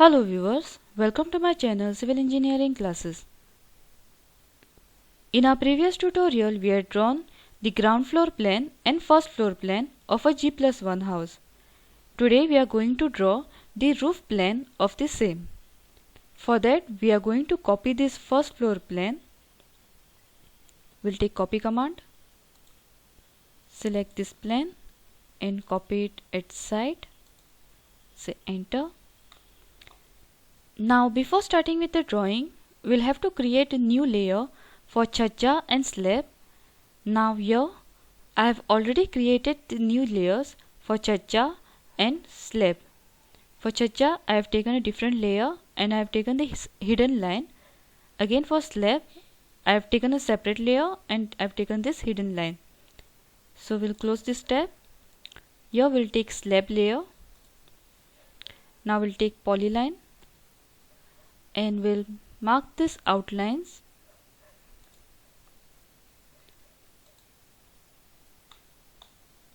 Hello viewers, welcome to my channel Civil Engineering Classes. In our previous tutorial, we had drawn the ground floor plan and first floor plan of a G+1 house. Today we are going to draw the roof plan of the same. For that, we are going to copy this first floor plan. We'll take copy command, select this plan and copy it at side, say enter. Now before starting with the drawing, we'll have to create a new layer for ChaCha and Slab. Now here I have already created the new layers for ChaCha and Slab. For ChaCha I have taken a different layer and I have taken the hidden line. Again for Slab I have taken a separate layer and I have taken this hidden line. So we'll close this tab. Here we'll take Slab layer. Now we'll take polyline and we'll mark these outlines.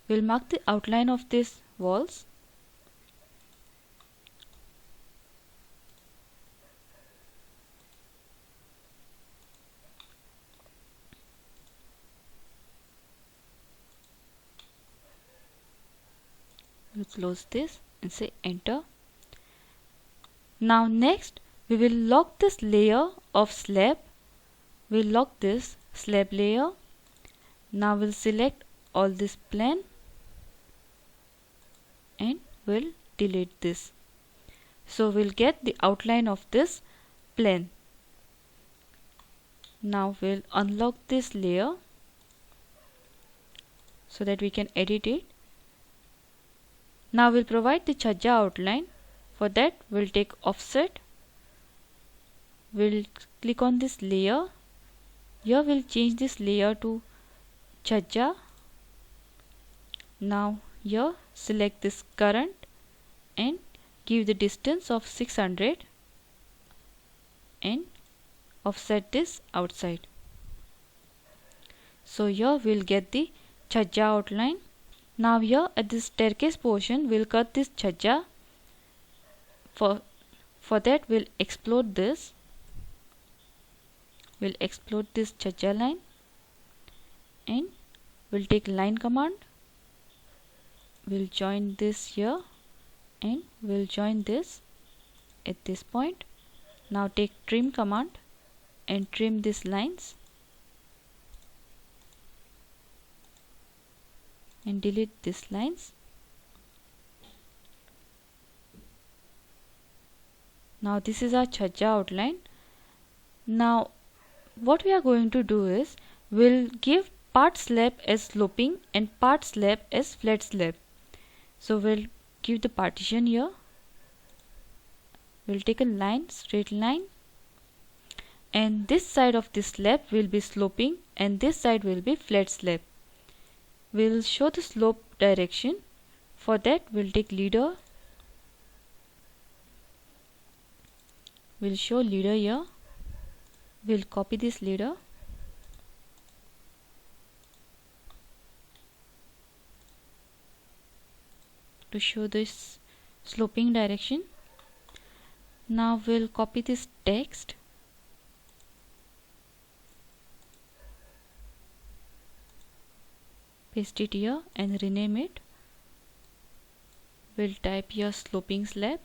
We'll mark the outline of these walls. We'll close this and say enter. Now next we will lock this layer of slab. We'll lock this slab layer. Now we'll select all this plan and we'll delete this. So we'll get the outline of this plan. Now we'll unlock this layer so that we can edit it. Now we'll provide the ChaCha outline. For that we'll take offset. We'll click on this layer. Here we'll change this layer to ChaCha. Now here select this current and give the distance of 600 and offset this outside. So here we'll get the ChaCha outline. Now here at this staircase portion we'll cut this ChaCha. For that we'll explode this. We'll explode this ChaCha line and we'll take line command. We'll join this here and we'll join this at this point. Now take trim command and trim these lines and delete these lines. Now this is our ChaCha outline. Now what we are going to do is we'll give part slab as sloping and part slab as flat slab. So we'll give the partition here. We'll take a line, straight line, and this side of this slab will be sloping and this side will be flat slab. We'll show the slope direction. For that we'll take leader. We'll show leader here. We'll copy this leader. To show this sloping direction. Now we'll copy this text. Paste it here and rename it. We'll type here sloping slab.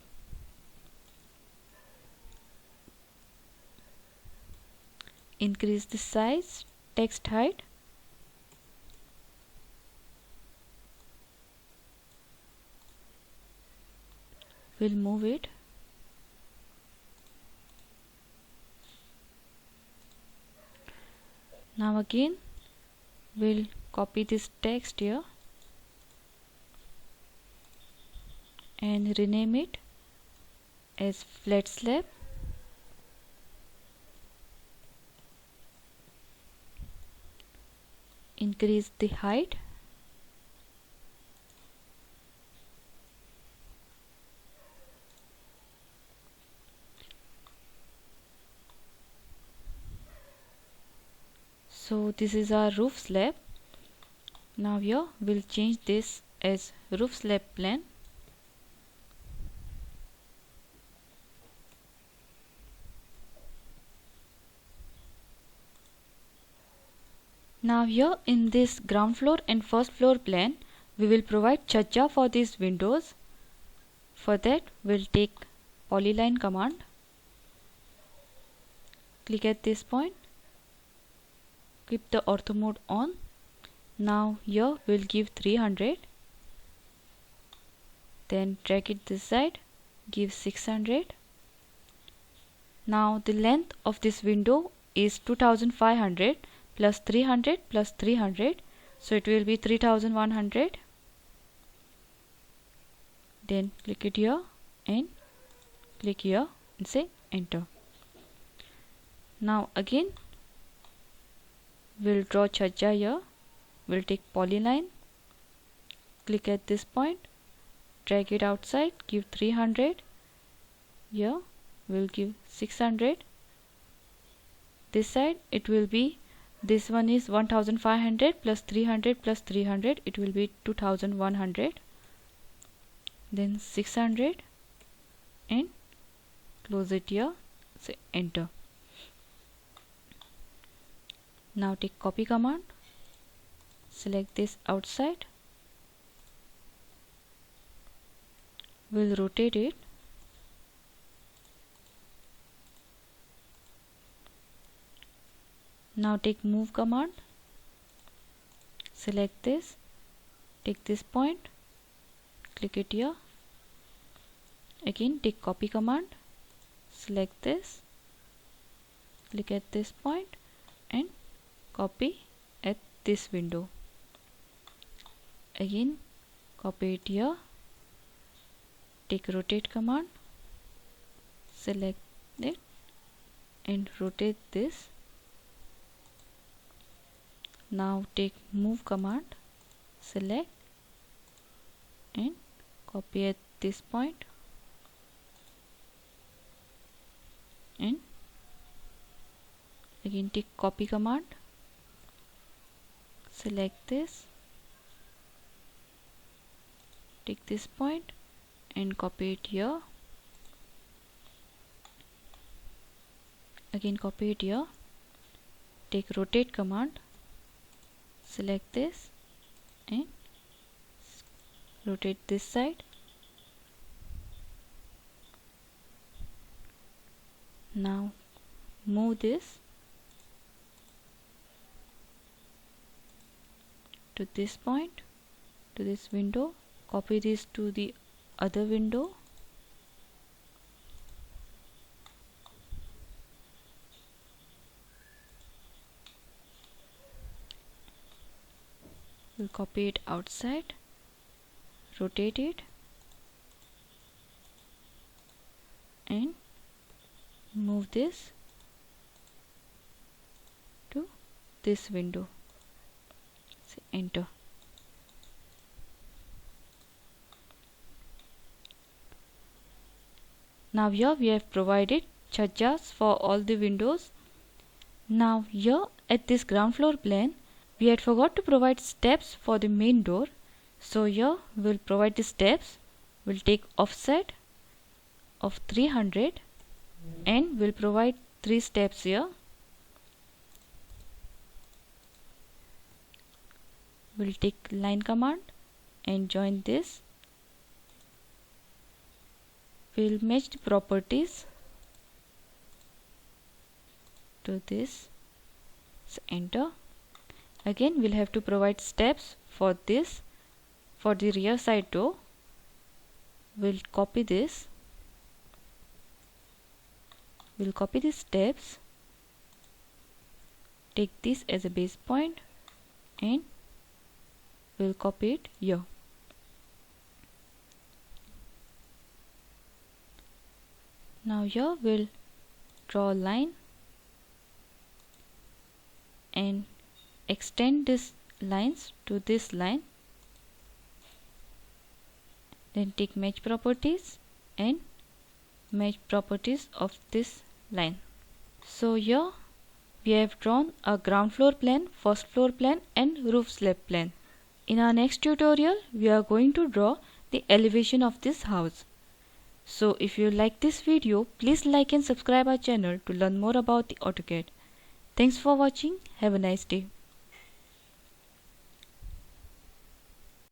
Increase the size, text height. We'll move it. Now again we'll copy this text here and rename it as flat slab. Increase the height. So this is our roof slab. Now here we'll change this as roof slab plan. Now here in this ground floor and first floor plan, we will provide ChaCha for these windows. For that, we'll take polyline command. Click at this point. Keep the ortho mode on. Now here we'll give 300. Then drag it this side. Give 600. Now the length of this window is 2500 plus 300 plus 300. So it will be 3100. Then click it here and click here and say enter. Now again we'll draw ChaCha here. We'll take polyline, click at this point, drag it outside, give 300. Here we'll give 600. This side it will be, this one is 1500 plus 300 plus 300, it will be 2100. Then 600 and close it here, say enter. Now take copy command, select this outside, we'll rotate it, now take move command, select this, take this point, click it here, again take copy command, select this, click at this point and copy at this window. Again copy it here, take rotate command, select it and rotate this. Now take move command, select and copy at this point and again take copy command, select this, take this point and copy it here, again copy it here, take rotate command, select this and rotate this side. Now move this to this point, to this window, copy this to the other window, we'll copy it outside, rotate it and move this to this window, say enter. Now here we have provided ChaChas for all the windows. Now here at this ground floor plan, we had forgot to provide steps for the main door. So here we'll provide the steps. We'll take offset of 300 and we'll provide 3 steps here. We'll take line command and join this. We'll match the properties to this, so enter. Again we'll have to provide steps for this. For the rear side door, we'll copy this, we'll copy the steps, take this as a base point and we'll copy it here. Now here we'll draw a line and extend this lines to this line, then take match properties and match properties of this line. So here we have drawn a ground floor plan, first floor plan and roof slab plan. In our next tutorial we are going to draw the elevation of this house. So if you like this video, please like and subscribe our channel to learn more about the AutoCAD. Thanks for watching. Have a nice day.